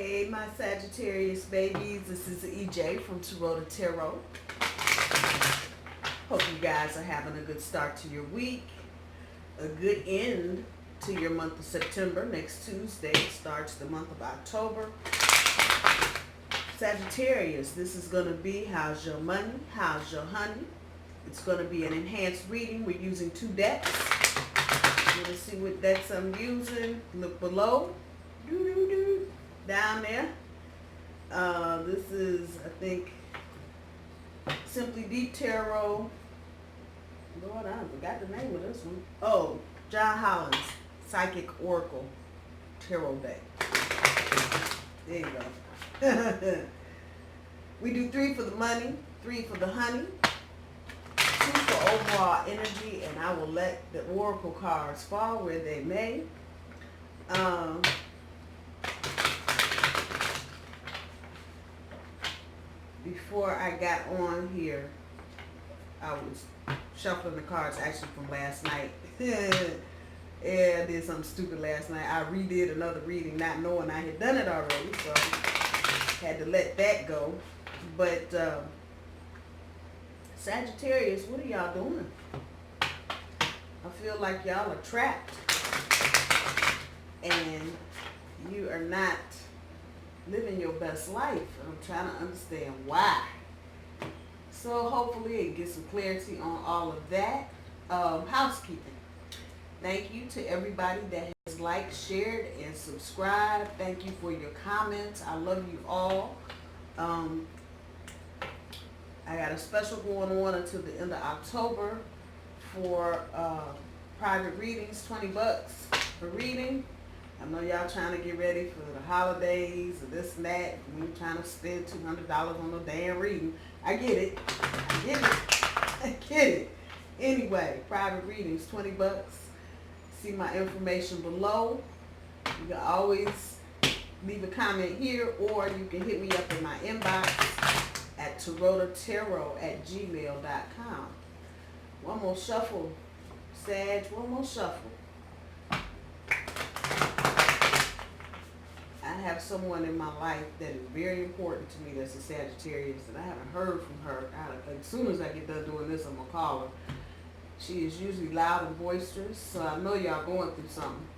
Hey, my Sagittarius babies. This is EJ from Taurota Tarot. Hope you guys are having a good start to your week. A good end to your month of September. Next Tuesday starts the month of October. Sagittarius, this is going to be how's your money, how's your honey. It's going to be an enhanced reading. We're using 2 decks. You want to see what decks I'm using? Look below. Down there. This is, I think, Simply Deep Tarot. Lord, I forgot the name of this one. Oh, John Holland's Psychic Oracle Tarot deck. There you go. We do 3 for the money, 3 for the honey, 2 for overall energy, and I will let the oracle cards fall where they may. Before I got on here, I was shuffling the cards actually from last night. Yeah, I did something stupid last night. I redid another reading not knowing I had done it already, so had to let that go. But Sagittarius, what are y'all doing? I feel like y'all are trapped and you are not living your best life. I'm trying to understand why. So hopefully it gets some clarity on all of that. Housekeeping. Thank you to everybody that has liked, shared, and subscribed. Thank you for your comments. I love you all. I got a special going on until the end of October for private readings, $20 for reading. I know y'all trying to get ready for the holidays or this and that. We trying to spend $200 on no damn reading. I get it. I get it. I get it. Anyway, private readings, $20. See my information below. You can always leave a comment here, or you can hit me up in my inbox at tarotatarot@gmail.com. One more shuffle, Sag. One more shuffle. I have someone in my life that is very important to me that's a Sagittarius, and I haven't heard from her. As soon as I get done doing this, I'm going to call her. She is usually loud and boisterous, so I know y'all going through something.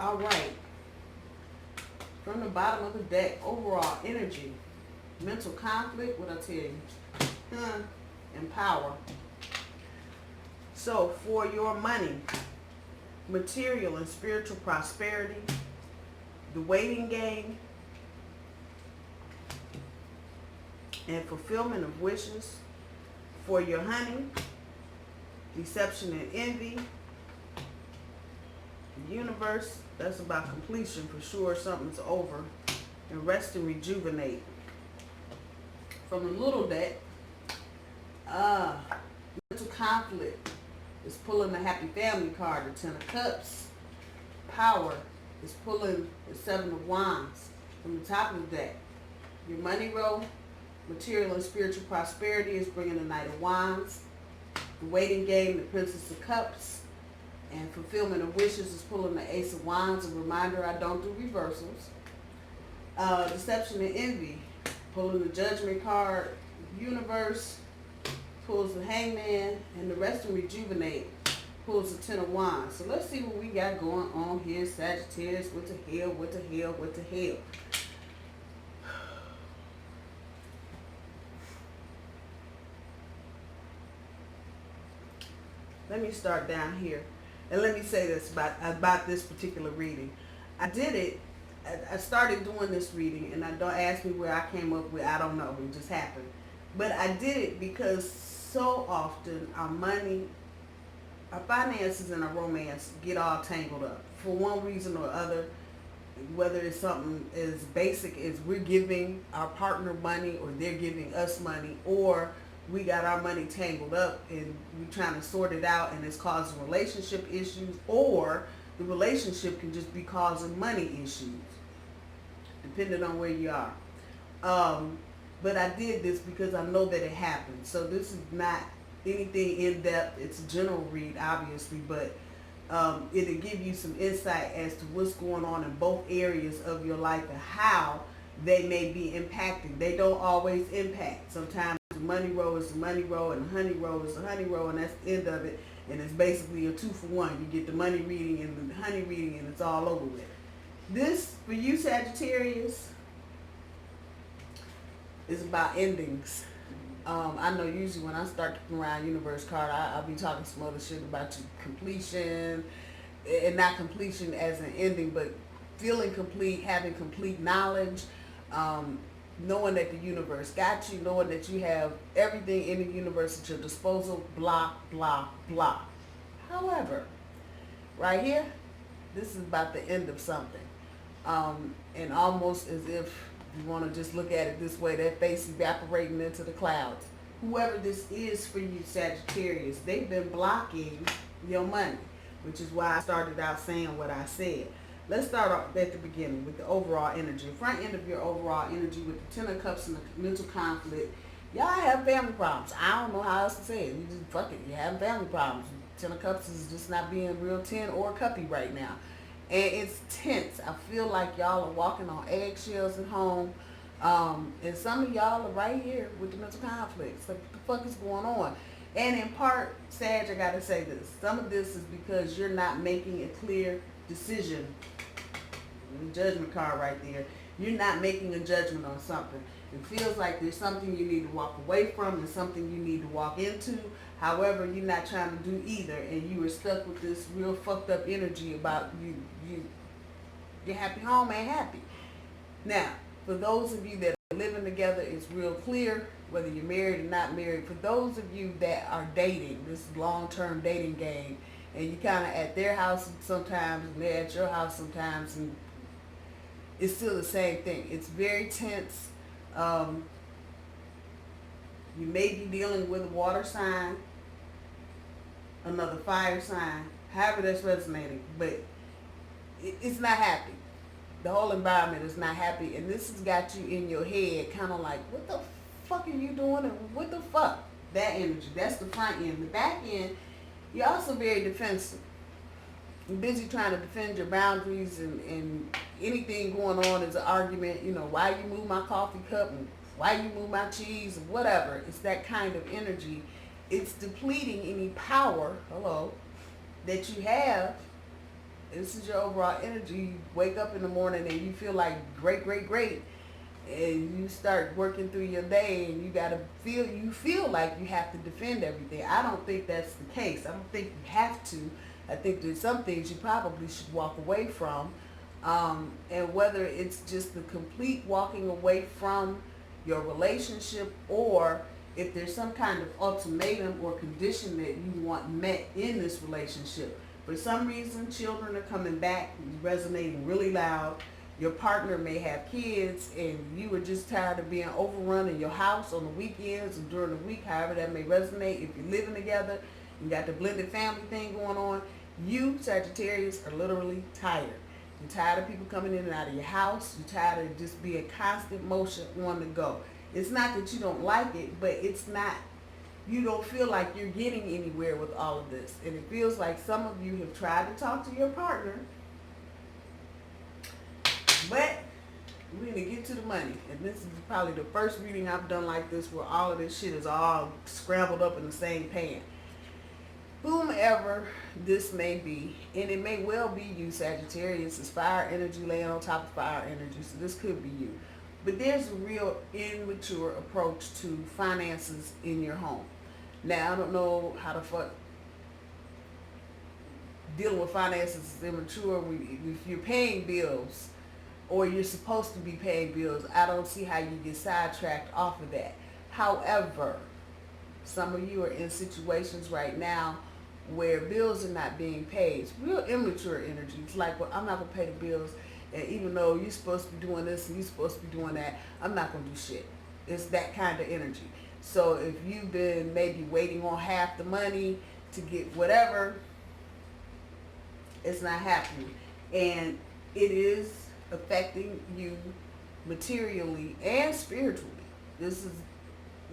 All right. From the bottom of the deck, overall energy, mental conflict, what I tell you, and power. So for your money, material and spiritual prosperity, the waiting game, and fulfillment of wishes. For your honey, deception and envy. The universe, that's about completion for sure. Something's over. And rest and rejuvenate. From the little deck, mental conflict is pulling the happy family card, the 10 of cups. Power is pulling the 7 of wands from the top of the deck. Your money row, material and spiritual prosperity is bringing the Knight of Wands. The waiting game, the Princess of Cups. And fulfillment of wishes is pulling the Ace of Wands. A reminder, I don't do reversals. Deception and envy, pulling the Judgment card. Universe pulls the Hangman, and the rest and rejuvenate pulls the 10 of Wands. So let's see what we got going on here, Sagittarius. What the hell, what the hell, what the hell? Let me start down here. And let me say this about this particular reading. I did it. I started doing this reading, and don't ask me where I came up with. I don't know. It just happened. But I did it because so often our money, our finances, and our romance get all tangled up for one reason or other. Whether it's something as basic as we're giving our partner money, or they're giving us money, or we got our money tangled up and we're trying to sort it out and it's causing relationship issues, or the relationship can just be causing money issues, depending on where you are. But I did this because I know that it happened. So this is not anything in depth. It's a general read, obviously, but It'll give you some insight as to what's going on in both areas of your life and how they may be impacting. They don't always impact. Sometimes the money roll is the money roll and the honey roll is the honey roll, and that's the end of it. And it's basically a 2-for-1. You get the money reading and the honey reading, and it's all over with. This, for you Sagittarius, is about endings. I know usually when I start to around universe card, I'll be talking some other shit about completion, and not completion as an ending, but feeling complete, having complete knowledge, knowing that the universe got you, knowing that you have everything in the universe at your disposal, blah, blah, blah. However, right here, this is about the end of something. And almost as if you want to just look at it this way, that face evaporating into the clouds. Whoever this is for you, Sagittarius, they've been blocking your money, which is why I started out saying what I said. Let's start off at the beginning with the overall energy. Front end of your overall energy with the Ten of Cups and the mental conflict. Y'all have family problems. I don't know how else to say it. You just fuck it. You're having family problems. Ten of Cups is just not being real 10 or cuppy right now. And it's tense. I feel like y'all are walking on eggshells at home. And some of y'all are right here with the mental conflicts. Like, what the fuck is going on? And in part, Sag, I gotta say this. Some of this is because you're not making a clear decision. The judgment card right there. You're not making a judgment on something. It feels like there's something you need to walk away from and something you need to walk into. However, you're not trying to do either, and you were stuck with this real fucked up energy about your happy home ain't happy. Now, for those of you that are living together, it's real clear whether you're married or not married. For those of you that are dating, this long-term dating game, and you kind of at their house sometimes, and they're at your house sometimes, and it's still the same thing. It's very tense. You may be dealing with a water sign, another fire sign, however that's resonating, but it's not happy. The whole environment is not happy, and this has got you in your head kind of like, what the fuck are you doing, and what the fuck? That energy, that's the front end. The back end, you're also very defensive. You're busy trying to defend your boundaries, and anything going on is an argument. You know, why you move my coffee cup, and why you move my cheese, or whatever. It's that kind of energy. It's depleting any power, that you have. This is your overall energy. You wake up in the morning and you feel like great, and you start working through your day, and you feel like you have to defend everything. I don't think that's the case. I don't think you have to. I think there's some things you probably should walk away from, and whether it's just the complete walking away from your relationship, or if there's some kind of ultimatum or condition that you want met in this relationship. For some reason, children are coming back, resonating really loud. Your partner may have kids, and you were just tired of being overrun in your house on the weekends and during the week, however that may resonate. If you're living together, you got the blended family thing going on. You, Sagittarius, are literally tired. You're tired of people coming in and out of your house. You're tired of just being constant motion on the go. It's not that you don't like it, but it's not, you don't feel like you're getting anywhere with all of this. And it feels like some of you have tried to talk to your partner, but we're going to get to the money. And this is probably the first reading I've done like this where all of this shit is all scrambled up in the same pan. Whomever this may be, and it may well be you, Sagittarius, is fire energy laying on top of fire energy, so this could be you. But there's a real immature approach to finances in your home. Now, I don't know how the fuck dealing with finances is immature. If you're paying bills, or you're supposed to be paying bills, I don't see how you get sidetracked off of that. However, some of you are in situations right now where bills are not being paid. It's real immature energy. It's like, well, I'm not going to pay the bills, and even though you're supposed to be doing this and you're supposed to be doing that, I'm not going to do shit. It's that kind of energy. So if you've been maybe waiting on half the money to get whatever, it's not happening. And it is affecting you materially and spiritually. This is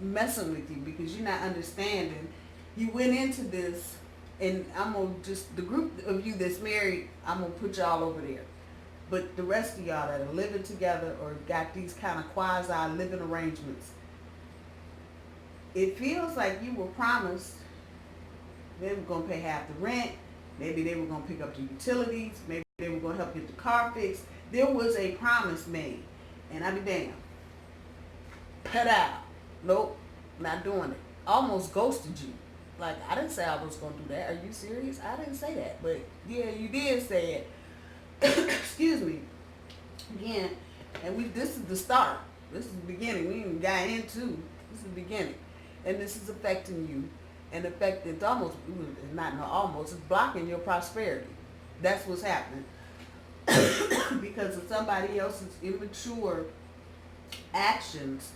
messing with you because you're not understanding. You went into this And I'm gonna just, the group of you that's married, I'm gonna put y'all over there. But the rest of y'all that are living together or got these kind of quasi living arrangements, it feels like you were promised they were gonna pay half the rent. Maybe they were gonna pick up the utilities. Maybe they were gonna help get the car fixed. There was a promise made, and I be damned. Put out. Nope, not doing it. Almost ghosted you. Like, I didn't say I was gonna do that. Are you serious? I didn't say that, but yeah, you did say it. Excuse me. Again, and this is the start. This is the beginning. We even got into. This is the beginning, and this is affecting you. And it's almost, it's not no almost, it's blocking your prosperity. That's what's happening. Because of somebody else's immature actions,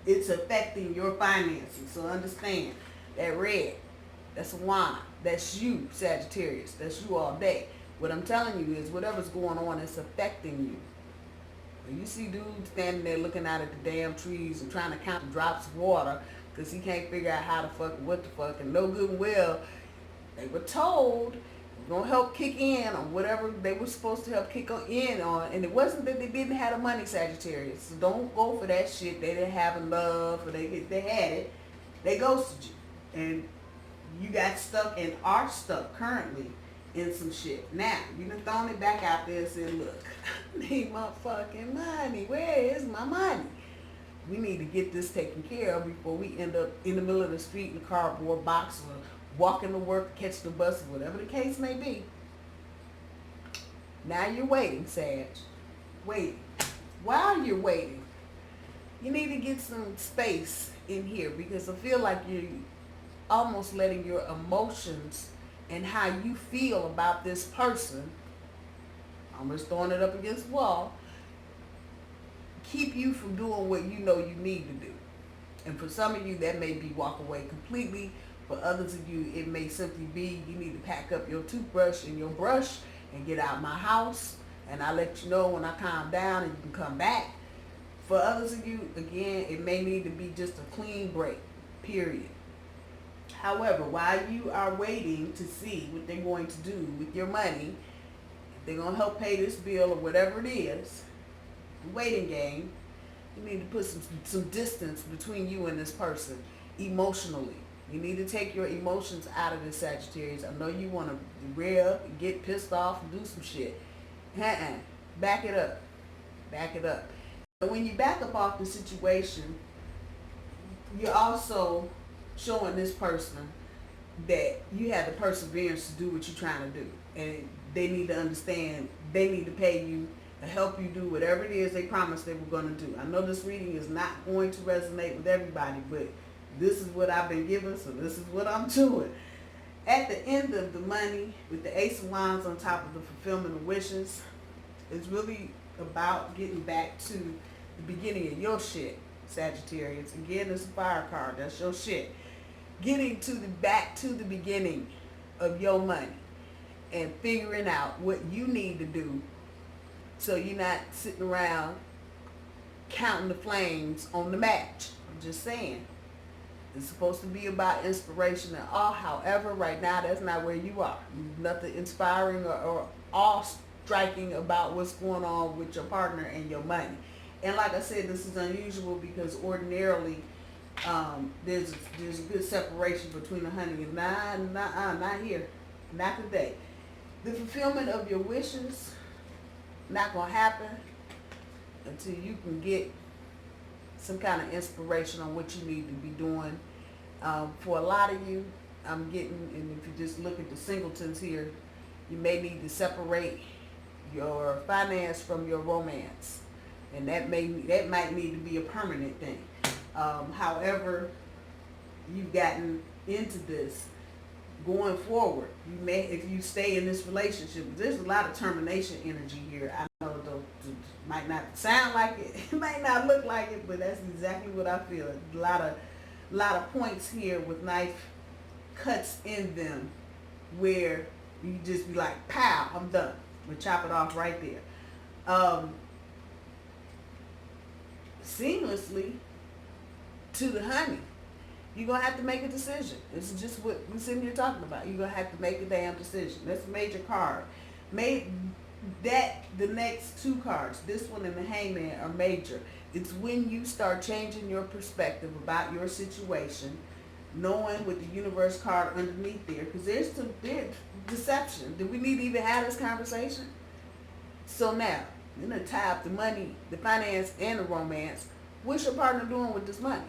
it's affecting your finances. So understand, that red, that's a wine. That's you, Sagittarius. That's you all day. What I'm telling you is whatever's going on, it's affecting you. When you see dudes standing there looking out at the damn trees and trying to count the drops of water, because he can't figure out how the fuck and what the fuck, and no good and well, they were told we're going to help kick in on whatever they were supposed to help kick in on, and it wasn't that they didn't have the money, Sagittarius. So don't go for that shit. They didn't have love, or they had it. They ghosted you, and you got stuck and are stuck currently in some shit. Now, you done thrown it back out there and said, look, I need my fucking money. Where is my money? We need to get this taken care of before we end up in the middle of the street in a cardboard box or walking to work, catch the bus, or whatever the case may be. Now you're waiting, Sag. Waiting. While you're waiting, you need to get some space in here, because I feel like you're almost letting your emotions and how you feel about this person, I'm just throwing it up against the wall, keep you from doing what you know you need to do. And for some of you, that may be walk away completely. For others of you, it may simply be you need to pack up your toothbrush and your brush and get out my house, and I'll let you know when I calm down and you can come back. For others of you, again, it may need to be just a clean break, period. However, while you are waiting to see what they're going to do with your money, if they're going to help pay this bill or whatever it is, waiting game, you need to put some distance between you and this person emotionally. You need to take your emotions out of this, Sagittarius. I know you want to rear up, get pissed off, and do some shit. Back it up. Back it up. And when you back up off the situation, you're also showing this person that you have the perseverance to do what you're trying to do. And they need to understand they need to pay you to help you do whatever it is they promised they were going to do. I know this reading is not going to resonate with everybody, but this is what I've been given, so this is what I'm doing. At the end of the money, with the Ace of Wands on top of the fulfillment of wishes, it's really about getting back to the beginning of your shit, Sagittarius. Again, it's a fire card. That's your shit. Getting back to the beginning of your money and figuring out what you need to do, so you're not sitting around counting the flames on the match. I'm just saying. It's supposed to be about inspiration and awe. However, right now, that's not where you are. Nothing inspiring or awe-striking about what's going on with your partner and your money. And like I said, this is unusual because ordinarily there's a good separation between the honey and not here. Not today. The fulfillment of your wishes not going to happen until you can get some kind of inspiration on what you need to be doing. For a lot of you, I'm getting, and if you just look at the singletons here, you may need to separate your finance from your romance. And that might need to be a permanent thing. However, you've gotten into this, going forward, you may, if you stay in this relationship, there's a lot of termination energy here. I know it might not sound like it, it might not look like it, but that's exactly what I feel. A lot of points here with knife cuts in them where you just be like, pow, I'm done. We chop it off right there. Seamlessly to the honey. You're going to have to make a decision. This is just what we're sitting here talking about. You're going to have to make a damn decision. That's a major card. The next two cards, this one and the Hangman, are major. It's when you start changing your perspective about your situation, knowing with the universe card underneath there, because there's deception. Do we need to even have this conversation? So now, you're going to tie up the money, the finance, and the romance. What's your partner doing with this money?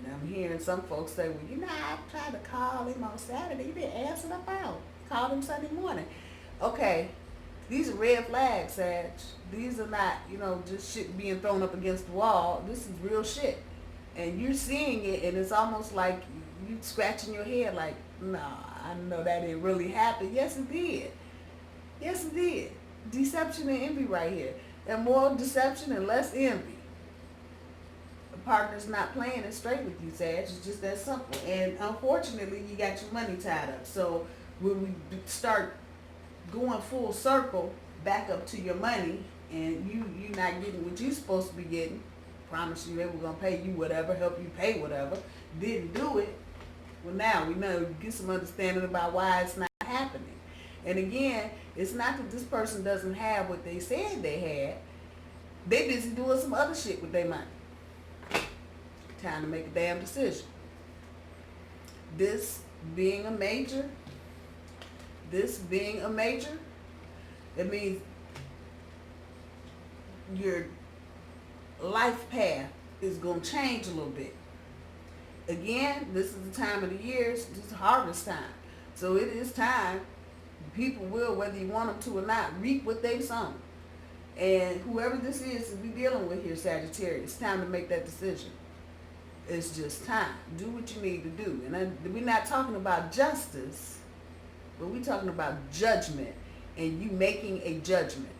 And I'm hearing some folks say, well, I tried to call him on Saturday. He didn't answer the phone. Called him Sunday morning. Okay, these are red flags, Sag. These are not, just shit being thrown up against the wall. This is real shit. And you're seeing it, and it's almost like you scratching your head like, nah, I know that didn't really happen. Yes, it did. Yes, it did. Deception and envy right here. And more deception and less envy. A partner's not playing it straight with you, Sag. It's just that simple. And unfortunately, you got your money tied up. So when we start going full circle back up to your money, and you're not getting what you're supposed to be getting, promise you they were going to pay you whatever, help you pay whatever, didn't do it, well, now we know, get some understanding about why it's not happening. And again, it's not that this person doesn't have what they said they had. They busy doing some other shit with their money. Time to make a damn decision. This being a major, it means your life path is going to change a little bit. Again, this is the time of the year, it's harvest time. So it is time. People will, whether you want them to or not, reap what they've sown. And whoever this is we're dealing with here, Sagittarius, it's time to make that decision. It's just time. Do what you need to do. And we're not talking about justice, but we're talking about judgment, and you making a judgment.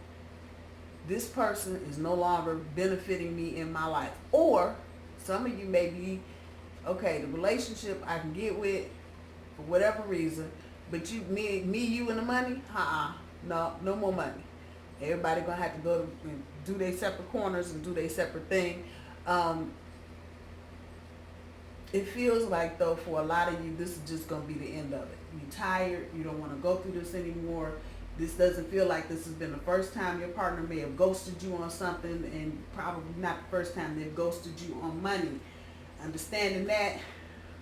This person is no longer benefiting me in my life. Or some of you may be, okay, the relationship I can get with for whatever reason, but you and the money, no more money. Everybody gonna have to go and do their separate corners and do their separate thing. It feels like, though, for a lot of you, this is just gonna be the end of it. You're tired. You don't want to go through this anymore. This doesn't feel like this has been the first time your partner may have ghosted you on something, and probably not the first time they've ghosted you on money. Understanding that,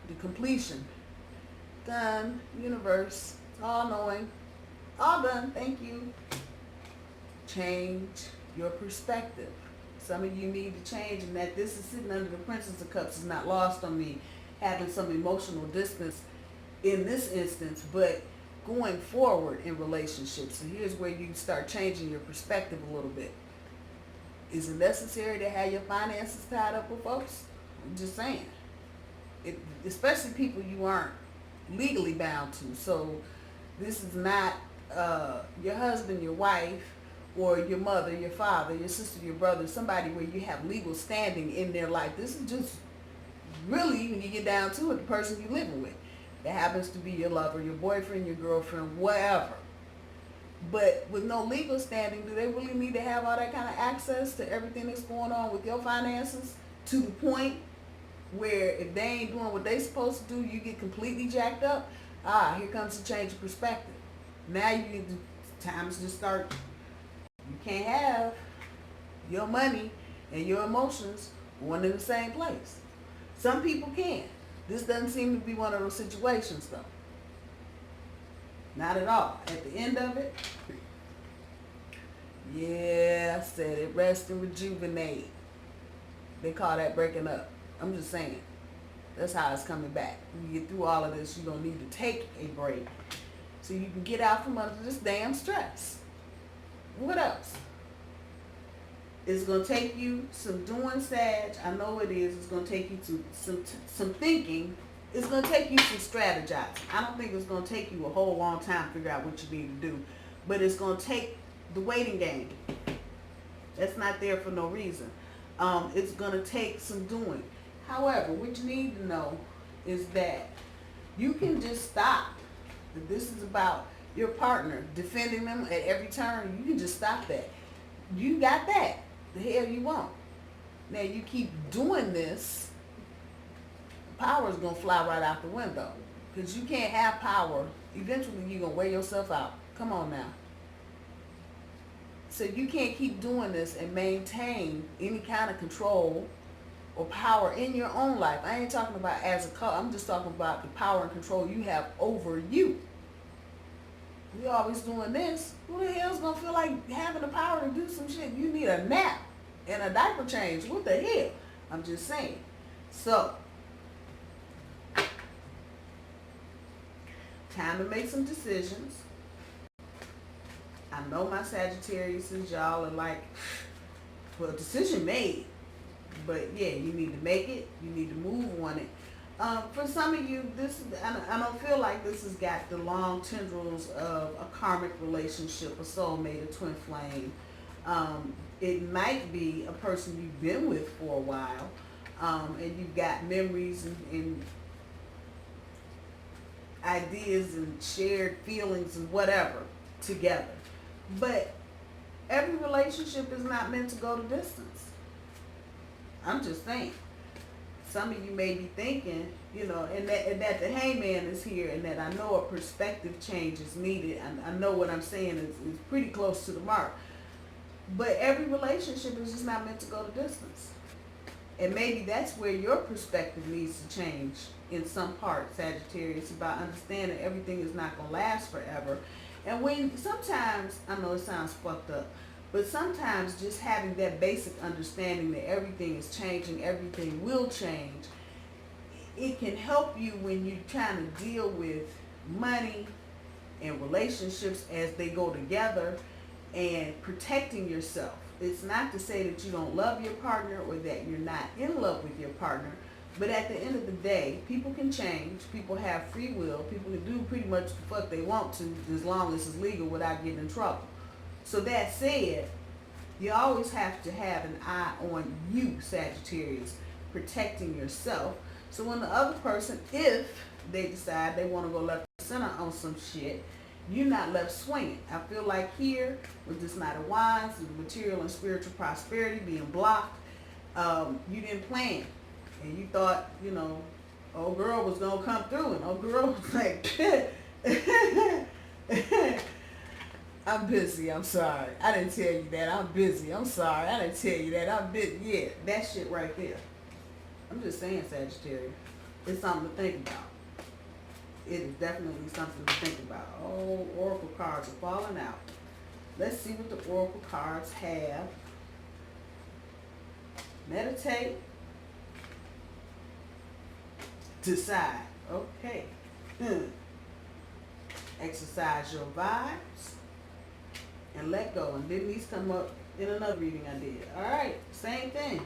the completion. Done. Universe. All knowing. All done. Thank you. Change your perspective. Some of you need to change, and that this is sitting under the Princess of Cups is not lost on me. Having some emotional distance in this instance, but going forward in relationships. So here's where you start changing your perspective a little bit. Is it necessary to have your finances tied up with folks? I'm just saying. Especially people you aren't legally bound to. So this is not your husband, your wife, or your mother, your father, your sister, your brother, somebody where you have legal standing in their life. This is just really, when you get down to it, the person you're living with. That happens to be your lover, your boyfriend, your girlfriend, whatever. But with no legal standing, do they really need to have all that kind of access to everything that's going on with your finances, to the point where if they ain't doing what they supposed to do, you get completely jacked up? Here comes the change of perspective. Now you need to, time to just start. You can't have your money and your emotions one in the same place. Some people can. This doesn't seem to be one of those situations, though. Not at all. At the end of it, yeah, I said it, rest and rejuvenate. They call that breaking up. I'm just saying. That's how it's coming back. When you get through all of this, you're going to need to take a break so you can get out from under this damn stress. What else? It's going to take you some doing, Sag. I know it is. It's going to take you to some thinking. It's going to take you some strategizing. I don't think it's going to take you a whole long time to figure out what you need to do. But it's going to take the waiting game. That's not there for no reason. It's going to take some doing. However, what you need to know is that you can just stop. If this is about your partner defending them at every turn, you can just stop that. You got that. The hell you want. Now you keep doing this power is going to fly right out the window. Because you can't have power. Eventually, you're going to wear yourself out. Come on now. So you can't keep doing this and maintain any kind of control or power in your own life. I ain't talking about as a couple. I'm just talking about the power and control you have over you. We always doing this. Who the hell's going to feel like having the power to do some shit? You need a nap and a diaper change. What the hell? I'm just saying. So, time to make some decisions. I know my Sagittarius and y'all are like, well, decision made. But yeah, you need to make it. You need to move on it. For some of you, I don't feel like this has got the long tendrils of a karmic relationship, a soulmate, a twin flame. It might be a person you've been with for a while, and you've got memories and ideas and shared feelings and whatever together. But every relationship is not meant to go the distance. I'm just saying. Some of you may be thinking, you know, and that the hangman is here, and that I know a perspective change is needed. I know what I'm saying is pretty close to the mark. But every relationship is just not meant to go the distance. And maybe that's where your perspective needs to change in some part, Sagittarius, about understanding everything is not going to last forever. And when sometimes, I know it sounds fucked up, but sometimes just having that basic understanding that everything is changing, everything will change, it can help you when you're trying to deal with money and relationships as they go together and protecting yourself. It's not to say that you don't love your partner or that you're not in love with your partner, but at the end of the day, people can change. People have free will. People can do pretty much the fuck they want to as long as it's legal without getting in trouble. So that said, you always have to have an eye on you, Sagittarius, protecting yourself. So when the other person, if they decide they want to go left center on some shit, you're not left swinging. I feel like here, with this Knight of Wands, with material and spiritual prosperity being blocked, you didn't plan. And you thought, you know, old girl was going to come through, and old girl was like, I'm busy, I'm sorry. I didn't tell you that. I'm busy. I'm sorry. I didn't tell you that. I'm busy. Yeah, that shit right there. I'm just saying, Sagittarius. It's something to think about. It is definitely something to think about. Oh, Oracle cards are falling out. Let's see what the Oracle cards have. Meditate. Decide. Okay. Exercise your vibes. And let go. And then these come up in another reading I did. Alright, same thing.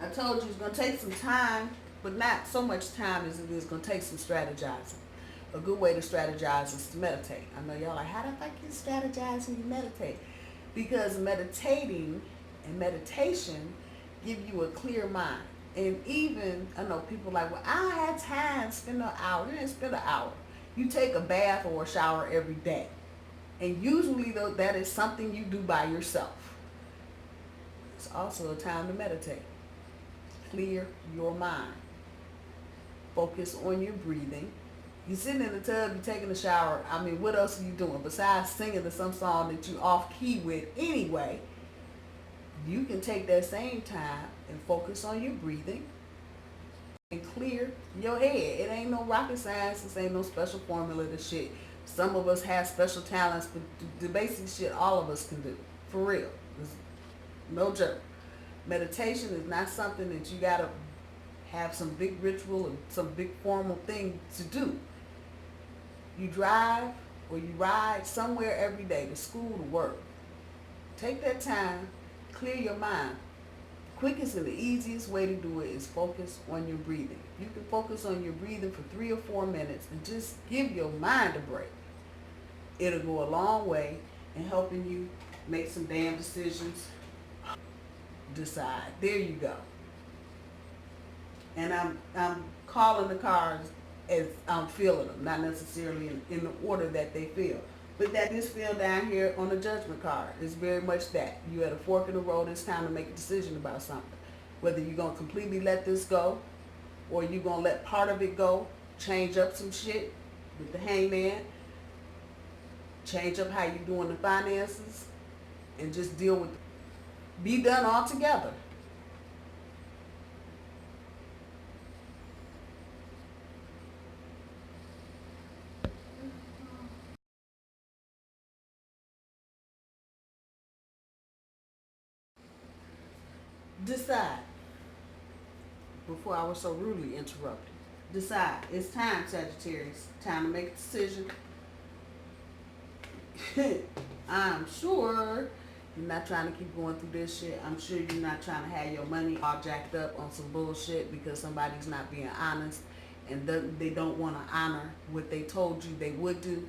I told you it's going to take some time, but not so much time as it is going to take some strategizing. A good way to strategize is to meditate. I know y'all like, how the fuck you strategize when you meditate? Because meditating and meditation give you a clear mind. And even, I know people like, well, I had time to spend an hour. You didn't spend an hour. You take a bath or a shower every day. And usually, though, that is something you do by yourself. It's also a time to meditate. Clear your mind. Focus on your breathing. You're sitting in the tub, you're taking a shower. I mean, what else are you doing besides singing to some song that you off key with anyway? You can take that same time and focus on your breathing and clear your head. It ain't no rocket science. This ain't no special formula to shit. Some of us have special talents, but the basic shit all of us can do. For real. It's no joke. Meditation is not something that you gotta have some big ritual or some big formal thing to do. You drive or you ride somewhere every day, to school, to work. Take that time, clear your mind. Quickest and the easiest way to do it is focus on your breathing. You can focus on your breathing for 3 or 4 minutes and just give your mind a break. It'll go a long way in helping you make some damn decisions. Decide. There you go. And I'm calling the cards as I'm feeling them, not necessarily in the order that they feel. But that this feel down here on the judgment card is very much that. You at a fork in the road. It's time to make a decision about something. Whether you're going to completely let this go or you gonna let part of it go, change up some shit with the hangman, change up how you doing the finances, and just deal with it. Be done altogether. Decide. Before I was so rudely interrupted. Decide. It's time, Sagittarius. Time to make a decision. I'm sure you're not trying to keep going through this shit. I'm sure you're not trying to have your money all jacked up on some bullshit because somebody's not being honest and they don't want to honor what they told you they would do.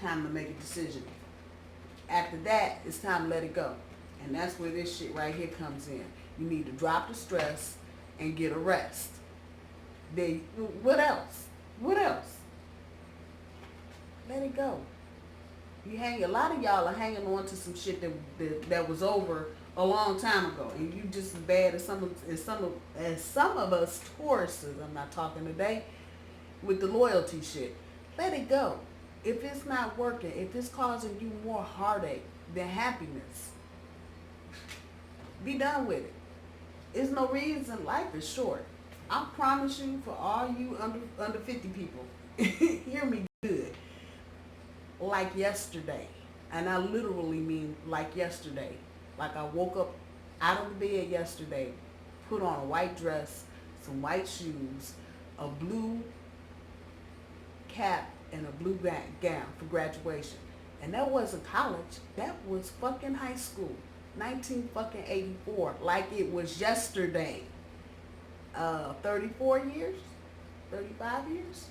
Time to make a decision. After that, it's time to let it go. And that's where this shit right here comes in. You need to drop the stress and get a rest. What else? What else? Let it go. A lot of y'all are hanging on to some shit that was over a long time ago, and you just as bad as some of us Tauruses. I'm not talking today with the loyalty shit. Let it go. If it's not working, if it's causing you more heartache than happiness, be done with it. There's no reason. Life is short. I promise you, for all you under 50 people, hear me good. Like yesterday, and I literally mean like yesterday. Like I woke up out of the bed yesterday, put on a white dress, some white shoes, a blue cap, and a blue gown for graduation. And that wasn't college. That was fucking high school. 1984, like it was yesterday. 34 years, 35 years.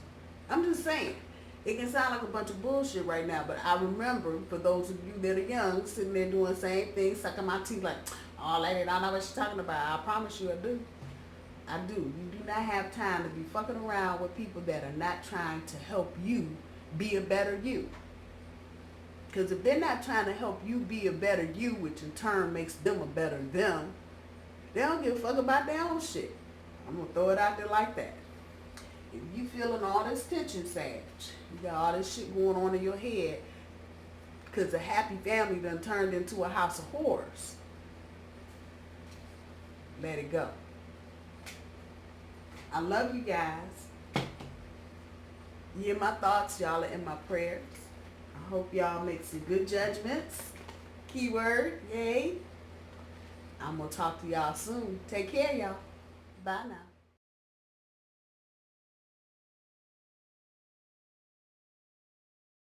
I'm just saying, it can sound like a bunch of bullshit right now, but I remember, for those of you that are young, sitting there doing the same thing, sucking my teeth like, oh, lady, I don't know what she's talking about. I promise you I do. I do. You do not have time to be fucking around with people that are not trying to help you be a better you. Because if they're not trying to help you be a better you, which in turn makes them a better them, they don't give a fuck about their own shit. I'm going to throw it out there like that. If you feeling all this tension, Sag, you got all this shit going on in your head because a happy family done turned into a house of horrors, let it go. I love you guys. You in my thoughts, y'all are in my prayers. I hope y'all make some good judgments. Keyword, yay. I'm going to talk to y'all soon. Take care, y'all. Bye now.